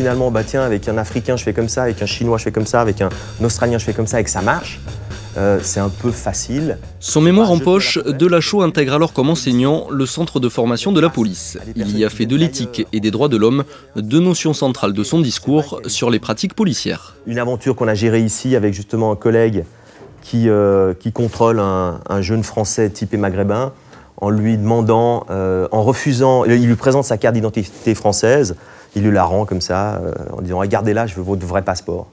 finalement, bah tiens, avec un Africain, je fais comme ça, avec un Chinois, je fais comme ça, avec un Australien, je fais comme ça, et que ça marche, c'est un peu facile. Son mémoire en poche, Delachaux intègre alors comme enseignant le centre de formation de la police. Il y a fait de l'éthique et des droits de l'homme, deux notions centrales de son discours sur les pratiques policières. Une aventure qu'on a gérée ici avec justement un collègue qui contrôle un jeune Français typé maghrébin en lui demandant, en refusant, il lui présente sa carte d'identité française, il lui la rend comme ça, en disant « Regardez-la, je veux votre vrai passeport ».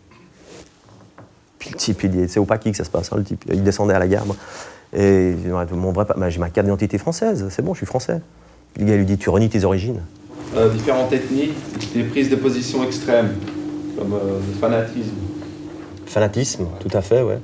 Puis le type, il dit, c'est au paquis que ça se passe, hein, le type. Il descendait à la gare. Et il dit, j'ai ma carte d'identité française, c'est bon, je suis français. Le gars lui dit, tu renies tes origines. Différentes ethnies, des prises de position extrêmes, comme le fanatisme. Fanatisme, tout à fait, ouais.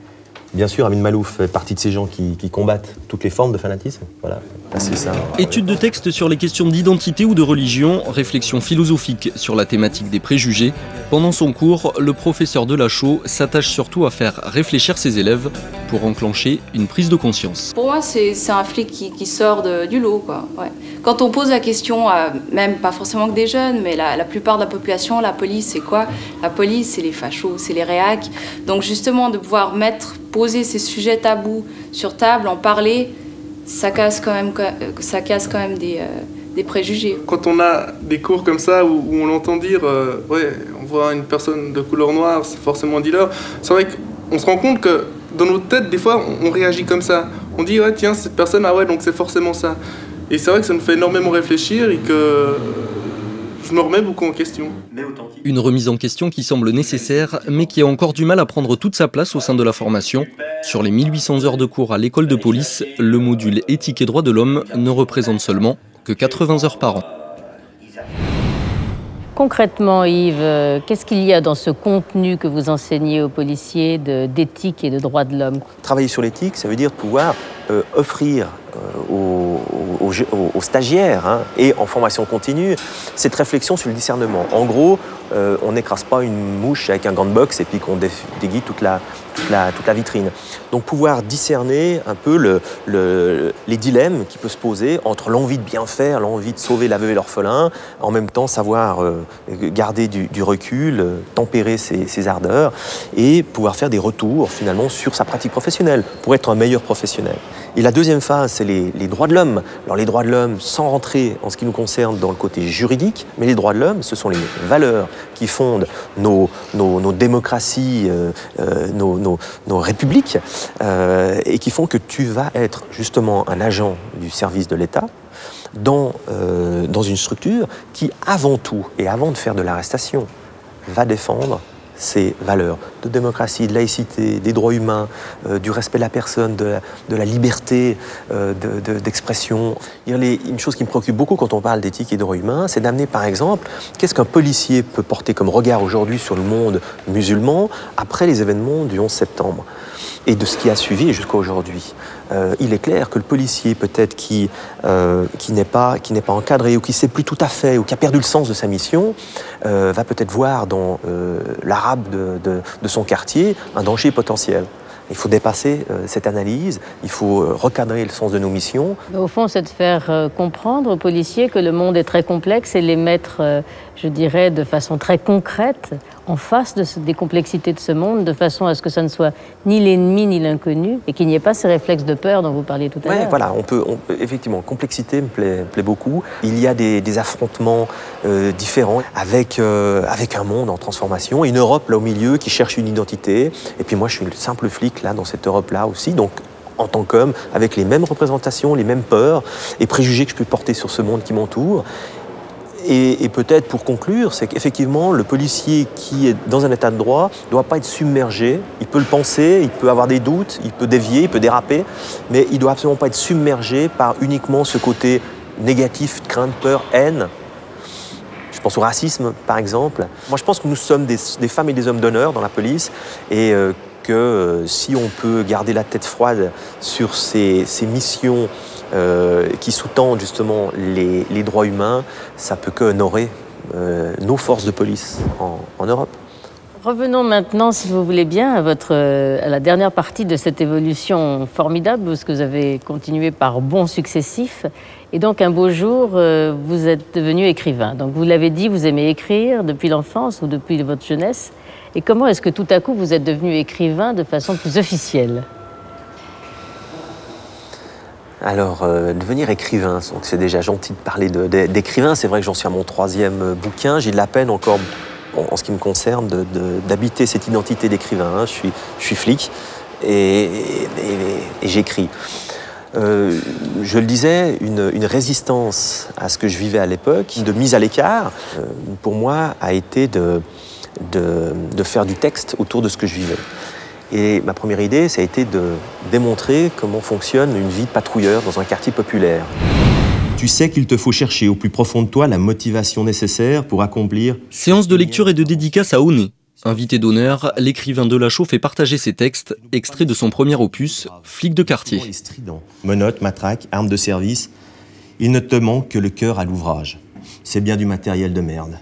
Bien sûr, Amin Maalouf fait partie de ces gens qui combattent toutes les formes de fanatisme. Voilà, c'est ça. Étude de texte sur les questions d'identité ou de religion, réflexion philosophique sur la thématique des préjugés. Pendant son cours, le professeur Delachaux s'attache surtout à faire réfléchir ses élèves pour enclencher une prise de conscience. Pour moi, c'est un flic qui sort du lot, quoi. Ouais. Quand on pose la question, même pas forcément que des jeunes, mais la plupart de la population, la police, c'est quoi? La police, c'est les fachos, c'est les réacs. Donc justement, de pouvoir poser ces sujets tabous sur table, en parler, ça casse quand même des préjugés. Quand on a des cours comme ça où on entend dire ouais, on voit une personne de couleur noire, c'est forcément un dealer, c'est vrai qu'on se rend compte que dans notre tête, des fois, on réagit comme ça. On dit ouais, tiens, cette personne, ah ouais, donc c'est forcément ça. Et c'est vrai que ça nous fait énormément réfléchir et que je me remets beaucoup en question. Une remise en question qui semble nécessaire, mais qui a encore du mal à prendre toute sa place au sein de la formation. Sur les 1800 heures de cours à l'école de police, le module éthique et droits de l'homme ne représente seulement que 80 heures par an. Concrètement, Yves, qu'est-ce qu'il y a dans ce contenu que vous enseignez aux policiers d'éthique et de droits de l'homme? Travailler sur l'éthique, ça veut dire pouvoir offrir aux stagiaires et en formation continue cette réflexion sur le discernement. En gros, on n'écrase pas une mouche avec un gant de boxe et puis qu'on déguise toute la vitrine. Donc pouvoir discerner un peu les dilemmes qui peuvent se poser entre l'envie de bien faire, l'envie de sauver la veuve et l'orphelin, en même temps savoir garder du recul, tempérer ses ardeurs et pouvoir faire des retours finalement sur sa pratique professionnelle pour être un meilleur professionnel. Et la deuxième phase, c'est les droits de l'homme. Alors les droits de l'homme, sans rentrer en ce qui nous concerne dans le côté juridique, mais les droits de l'homme, ce sont les valeurs qui fondent nos démocraties, nos républiques, et qui font que tu vas être justement un agent du service de l'État dans une structure qui, avant tout, et avant de faire de l'arrestation, va défendre ces valeurs de démocratie, de laïcité, des droits humains, du respect de la personne, de la liberté d'expression. Une chose qui me préoccupe beaucoup quand on parle d'éthique et de droits humains, c'est d'amener par exemple, qu'est-ce qu'un policier peut porter comme regard aujourd'hui sur le monde musulman après les événements du 11 septembre et de ce qui a suivi jusqu'à aujourd'hui. Il est clair que le policier peut-être qui n'est pas encadré ou qui ne sait plus tout à fait ou qui a perdu le sens de sa mission va peut-être voir dans l'arabe de son quartier un danger potentiel. Il faut dépasser cette analyse, il faut recadrer le sens de nos missions. Au fond, c'est de faire comprendre aux policiers que le monde est très complexe et les mettre, je dirais, de façon très concrète en face des complexités de ce monde, de façon à ce que ça ne soit ni l'ennemi ni l'inconnu et qu'il n'y ait pas ces réflexes de peur dont vous parliez tout à l'heure. Voilà, effectivement, complexité me plaît beaucoup. Il y a des affrontements différents avec un monde en transformation, une Europe là au milieu qui cherche une identité. Et puis moi, je suis le simple flic là dans cette Europe-là aussi, donc en tant qu'homme, avec les mêmes représentations, les mêmes peurs et préjugés que je peux porter sur ce monde qui m'entoure. Et peut-être pour conclure, c'est qu'effectivement, le policier qui est dans un état de droit ne doit pas être submergé. Il peut le penser, il peut avoir des doutes, il peut dévier, il peut déraper, mais il ne doit absolument pas être submergé par uniquement ce côté négatif, crainte, peur, haine. Je pense au racisme, par exemple. Moi, je pense que nous sommes des femmes et des hommes d'honneur dans la police et que si on peut garder la tête froide sur ces missions qui sous-tendent justement les droits humains, ça peut qu'honorer nos forces de police en Europe. Revenons maintenant, si vous voulez bien, à la dernière partie de cette évolution formidable, parce que vous avez continué par bons successifs. Et donc, un beau jour, vous êtes devenu écrivain. Donc, vous l'avez dit, vous aimez écrire depuis l'enfance ou depuis votre jeunesse. Et comment est-ce que tout à coup, vous êtes devenu écrivain de façon plus officielle? Alors, devenir écrivain, c'est déjà gentil de parler d'écrivain. C'est vrai que j'en suis à mon 3e bouquin. J'ai de la peine encore, en ce qui me concerne, d'habiter cette identité d'écrivain. Hein. Je suis flic et j'écris. Je le disais, une résistance à ce que je vivais à l'époque, de mise à l'écart, pour moi, a été de faire du texte autour de ce que je vivais. Et ma première idée, ça a été de démontrer comment fonctionne une vie de patrouilleur dans un quartier populaire. Tu sais qu'il te faut chercher au plus profond de toi la motivation nécessaire pour accomplir... Séance de lecture et de dédicace à Aunay. Invité d'honneur, l'écrivain Delachaux fait partager ses textes, extraits de son premier opus, Flic de quartier. Menottes, matraques, armes de service, il ne te manque que le cœur à l'ouvrage. C'est bien du matériel de merde.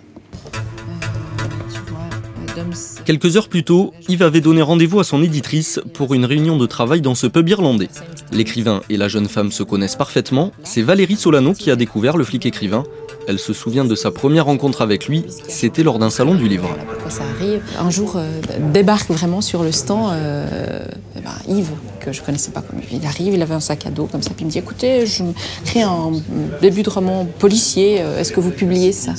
Quelques heures plus tôt, Yves avait donné rendez-vous à son éditrice pour une réunion de travail dans ce pub irlandais. L'écrivain et la jeune femme se connaissent parfaitement, c'est Valérie Solano qui a découvert le flic écrivain. Elle se souvient de sa première rencontre avec lui, c'était lors d'un salon du livre. Ça arrive, un jour débarque vraiment sur le stand Yves, que je connaissais pas. Il arrive, il avait un sac à dos comme ça, puis il me dit écoutez, je crée un début de roman policier, est-ce que vous publiez ça?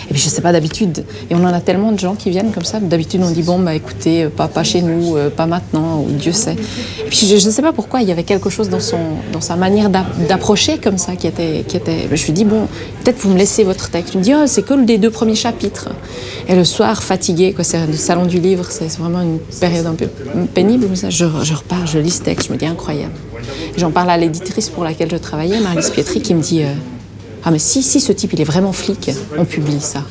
Et puis je sais pas d'habitude, et on en a tellement de gens qui viennent comme ça, d'habitude on dit bon bah écoutez, pas chez nous, pas maintenant, ou Dieu sait. Et puis je ne sais pas pourquoi, il y avait quelque chose dans sa manière d'approcher comme ça qui était. Je lui dis bon, peut-être vous me laissez votre texte. Il me dit oh, c'est que les 2 premiers chapitres. Et le soir, fatigué, c'est le salon du livre, c'est vraiment une période un peu pénible. Je repars, je lis ce texte, je me dis incroyable. J'en parle à l'éditrice pour laquelle je travaillais, Marie-Lise Pietri, qui me dit ah mais si ce type il est vraiment flic, on publie ça.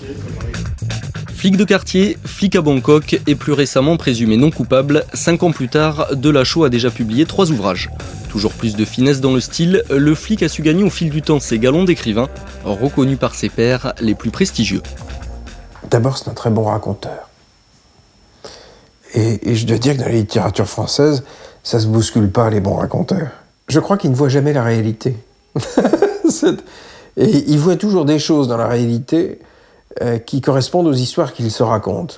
Flic de quartier, flic à Bangkok et plus récemment présumé non coupable, 5 ans plus tard, Delachaux a déjà publié 3 ouvrages. Toujours plus de finesse dans le style, le flic a su gagner au fil du temps ses galons d'écrivain, reconnu par ses pairs les plus prestigieux. D'abord, c'est un très bon raconteur. Et je dois dire que dans la littérature française, ça se bouscule pas, les bons raconteurs. Je crois qu'ils ne voient jamais la réalité. Et ils voient toujours des choses dans la réalité qui correspondent aux histoires qu'ils se racontent.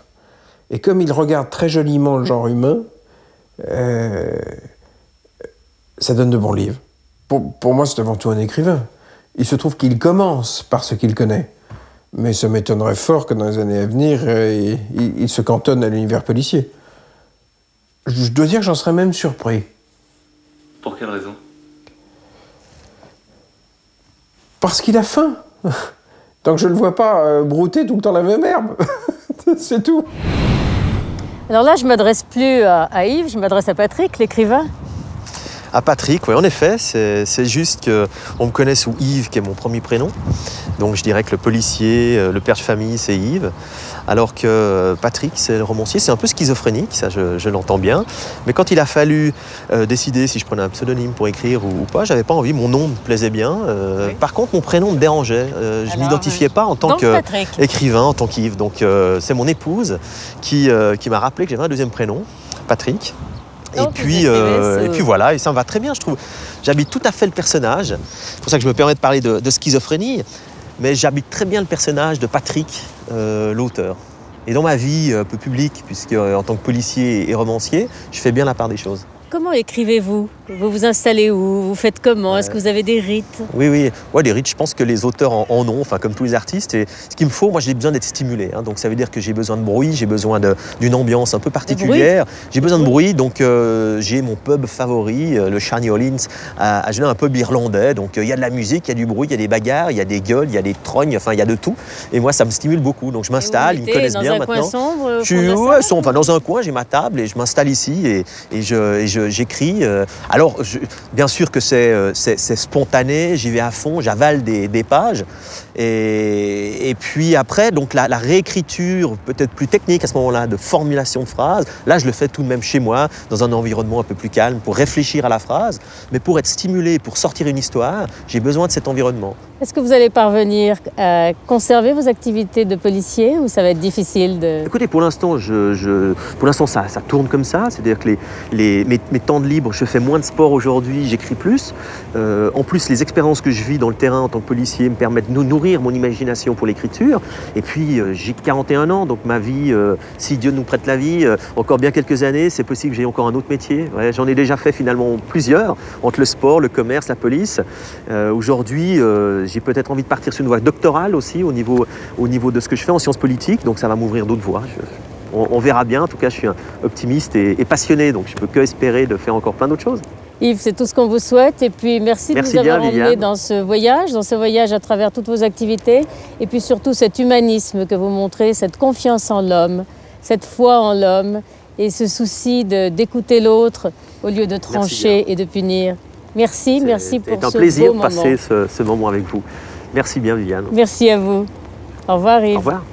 Et comme ils regardent très joliment le genre humain, ça donne de bons livres. Pour moi, c'est avant tout un écrivain. Il se trouve qu'il commence par ce qu'il connaît. Mais ça m'étonnerait fort que dans les années à venir, il se cantonne à l'univers policier. Je dois dire que j'en serais même surpris. Pour quelle raison? Parce qu'il a faim. Tant que je ne le vois pas brouter tout le temps la même herbe. C'est tout. Alors là, je ne m'adresse plus à Yves, je m'adresse à Patrick, l'écrivain. À Patrick, oui, en effet, c'est juste qu'on me connaît sous Yves, qui est mon premier prénom. Donc je dirais que le policier, le père de famille, c'est Yves. Alors que Patrick, c'est le romancier, c'est un peu schizophrénique, ça je l'entends bien. Mais quand il a fallu décider si je prenais un pseudonyme pour écrire ou pas, j'avais pas envie, mon nom me plaisait bien. Oui. Par contre, mon prénom me dérangeait. Je ne m'identifiais pas en tant qu'écrivain, en tant qu'Yves. Donc c'est mon épouse qui m'a rappelé que j'avais un 2e prénom, Patrick. Et puis voilà, et ça me va très bien, je trouve. J'habite tout à fait le personnage. C'est pour ça que je me permets de parler de schizophrénie. Mais j'habite très bien le personnage de Patrick, l'auteur. Et dans ma vie un peu publique, puisque en tant que policier et romancier, je fais bien la part des choses. Comment écrivez-vous? Vous vous installez où? Vous faites comment? Est-ce que vous avez des rites? Oui. Ouais, des rites, je pense que les auteurs en ont, enfin, comme tous les artistes. Et ce qu'il me faut, moi, j'ai besoin d'être stimulé. Hein, donc ça veut dire que j'ai besoin de bruit, j'ai besoin d'une ambiance un peu particulière. J'ai besoin de bruit, donc j'ai mon pub favori, le Charny Hollins, à Genève, un pub irlandais. Donc il y a de la musique, il y a du bruit, il y a des bagarres, il y a des gueules, il y a des trognes, enfin il y a de tout. Et moi, ça me stimule beaucoup. Donc je m'installe, ils me connaissent bien maintenant. Dans un coin sombre? Dans un coin, j'ai ma table et je m'installe ici et j'écris. Alors, bien sûr que c'est spontané, j'y vais à fond, j'avale des pages. Et puis après, donc la réécriture peut-être plus technique à ce moment-là, de formulation de phrases, là je le fais tout de même chez moi, dans un environnement un peu plus calme, pour réfléchir à la phrase. Mais pour être stimulé, pour sortir une histoire, j'ai besoin de cet environnement. Est-ce que vous allez parvenir à conserver vos activités de policier ou ça va être difficile de... Écoutez, pour l'instant, ça tourne comme ça. C'est-à-dire que mes temps de libre, je fais moins de sport aujourd'hui, j'écris plus. En plus, les expériences que je vis dans le terrain en tant que policier me permettent de nourrir mon imagination pour l'écriture. Et puis, j'ai 41 ans, donc ma vie, si Dieu nous prête la vie, encore bien quelques années, c'est possible que j'ai encore un autre métier. Ouais, j'en ai déjà fait finalement plusieurs, entre le sport, le commerce, la police. Aujourd'hui, j'ai peut-être envie de partir sur une voie doctorale aussi au niveau de ce que je fais en sciences politiques, donc ça va m'ouvrir d'autres voies. On verra bien, en tout cas je suis un optimiste et passionné, donc je peux que espérer de faire encore plein d'autres choses. Yves, c'est tout ce qu'on vous souhaite et puis merci de nous avoir emmenés dans ce voyage à travers toutes vos activités et puis surtout cet humanisme que vous montrez, cette confiance en l'homme, cette foi en l'homme et ce souci d'écouter l'autre au lieu de trancher et de punir. Merci pour ce beau moment. C'est un plaisir de passer ce moment avec vous. Merci bien, Viviane. Merci à vous. Au revoir, Yves. Au revoir.